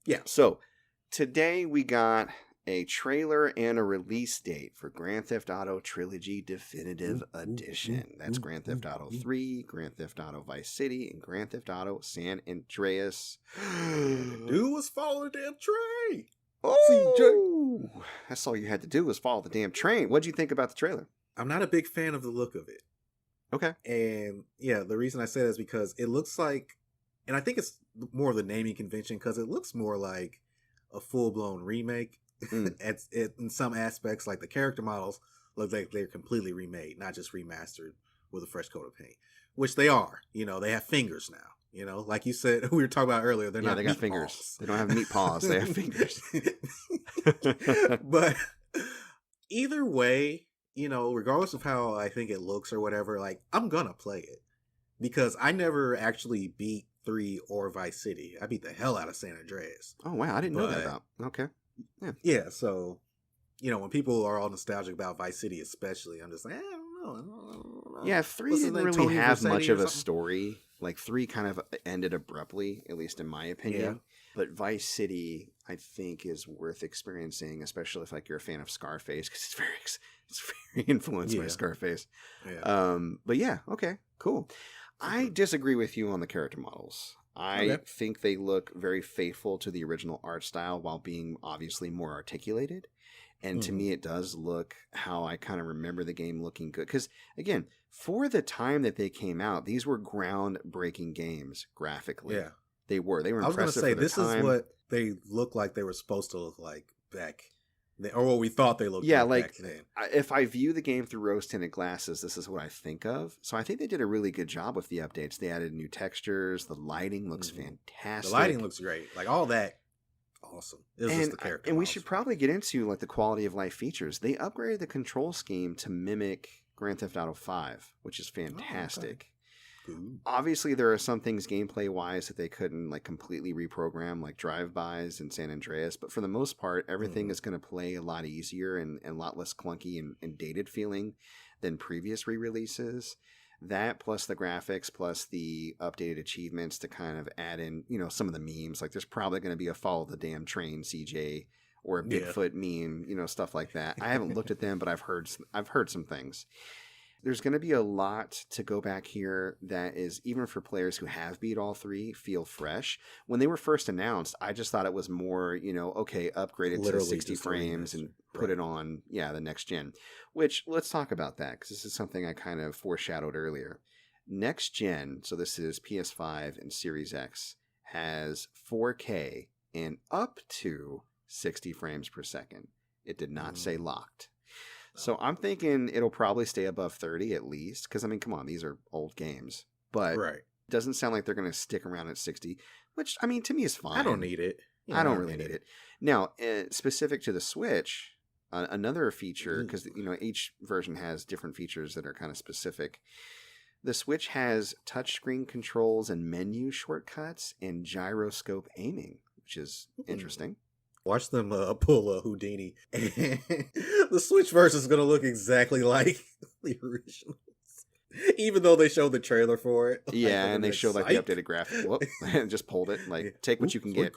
Yeah. So today we got a trailer and a release date for Grand Theft Auto Trilogy Definitive Edition. That's Grand Theft Auto 3, Grand Theft Auto Vice City, and Grand Theft Auto San Andreas. Do was follow the damn train. Oh, CJ. That's all you had to do was follow the damn train. What'd you think about the trailer? I'm not a big fan of the look of it. Okay. And yeah, the reason I say that is because it looks like, and I think it's more of the naming convention because it looks more like a full-blown remake. In some aspects, like the character models look like they're completely remade, not just remastered with a fresh coat of paint, which they are. You know, they have fingers now. You know, like you said, we were talking about earlier, they're not they got meat fingers. paws. They don't have meat paws. They have fingers. But either way, you know, regardless of how I think it looks or whatever, like I'm gonna play it because I never actually beat 3 or Vice City. I beat the hell out of San Andreas. Oh wow, I didn't know that about. Okay. Yeah, so, you know, when people are all nostalgic about Vice City especially, I'm just like, I don't know. Yeah, 3 didn't really have much of a story. Like 3 kind of ended abruptly, at least in my opinion. Yeah. But Vice City, I think, is worth experiencing, especially if like you're a fan of Scarface, because it's very influenced by Scarface. Yeah. But yeah, okay, cool. I disagree with you on the character models. I think they look very faithful to the original art style while being obviously more articulated. And to me, it does look how I kind of remember the game looking good. Because, again, for the time that they came out, these were groundbreaking games graphically. Yeah. They were impressive. I was going to say, this is what they look like they were supposed to look like back or what we thought they looked like back then. If I view the game through rose-tinted glasses, this is what I think of. So I think they did a really good job with the updates. They added new textures. The lighting looks fantastic. The lighting looks great. Like all that, awesome. Just the character. And we should probably get into like the quality of life features. They upgraded the control scheme to mimic Grand Theft Auto 5, which is fantastic. Obviously, there are some things gameplay-wise that they couldn't like completely reprogram, like drive-bys in San Andreas. But for the most part, everything is going to play a lot easier and a lot less clunky and dated feeling than previous re-releases. That plus the graphics plus the updated achievements to kind of add in, you know, some of the memes. Like there's probably going to be a follow the damn train CJ or a Bigfoot meme, you know, stuff like that. I haven't looked at them, but I've heard some things. There's going to be a lot to go back here that is, even for players who have beat all 3, feel fresh. When they were first announced, I just thought it was more, you know, okay, upgrade it to 60 frames and put it on, the next gen. Which, let's talk about that, because this is something I kind of foreshadowed earlier. Next gen, so this is PS5 and Series X, has 4K and up to 60 frames per second. It did not say locked. So I'm thinking it'll probably stay above 30 at least, because, I mean, come on, these are old games. But it doesn't sound like they're going to stick around at 60, which, I mean, to me is fine. I don't need it. I don't really need it. Now, specific to the Switch, another feature, because, you know, each version has different features that are kind of specific. The Switch has touchscreen controls and menu shortcuts and gyroscope aiming, which is interesting. Watch them pull a Houdini. The Switch version is going to look exactly like the originals. Even though they showed the trailer for it. Yeah, and they showed like the updated graphic. Whoop, and just pulled it. Like, take what you can get.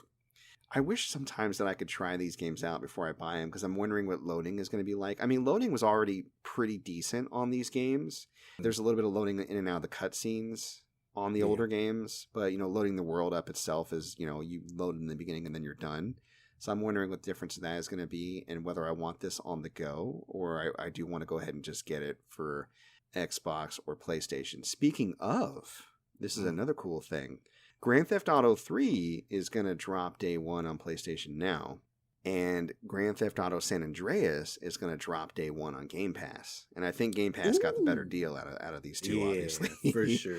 I wish sometimes that I could try these games out before I buy them, because I'm wondering what loading is going to be like. I mean, loading was already pretty decent on these games. There's a little bit of loading in and out of the cutscenes on the older games. But, you know, loading the world up itself is, you know, you load in the beginning and then you're done. So I'm wondering what the difference of that is going to be and whether I want this on the go or I do want to go ahead and just get it for Xbox or PlayStation. Speaking of, this is another cool thing. Grand Theft Auto 3 is going to drop day one on PlayStation Now. And Grand Theft Auto San Andreas is going to drop day one on Game Pass. And I think Game Pass got the better deal out of these two, obviously. For sure.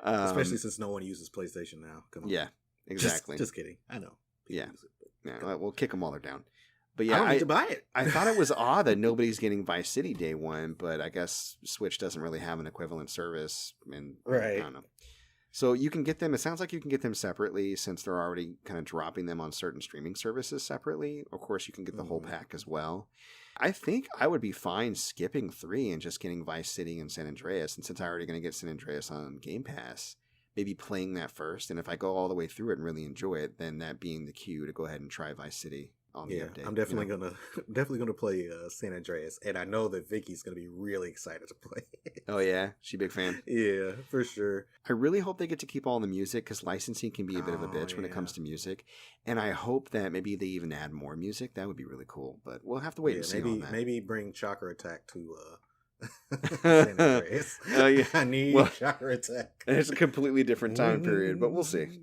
Especially since no one uses PlayStation Now. Come on. Yeah, exactly. Just kidding. I know. Yeah. Yeah, we'll kick them while they're down. But yeah, I don't need to buy it. I thought it was odd that nobody's getting Vice City day one, but I guess Switch doesn't really have an equivalent service. And I don't know. So you can get them, it sounds like you can get them separately since they're already kind of dropping them on certain streaming services separately. Of course, you can get the whole pack as well. I think I would be fine skipping 3 and just getting Vice City and San Andreas. And since I'm already going to get San Andreas on Game Pass, maybe playing that first. And if I go all the way through it and really enjoy it, then that being the cue to go ahead and try Vice City on the update. I'm definitely gonna play San Andreas, and I know that Vicky's gonna be really excited to play it. Oh yeah, she a big fan. Yeah, for sure. I really hope they get to keep all the music, because licensing can be a bit of a bitch when it comes to music, and I hope that maybe they even add more music. That would be really cool, but we'll have to wait and see on that. Maybe bring Chakra Attack to San Andreas. Yeah. I need Chakra Attack. It's a completely different time period, but we'll see.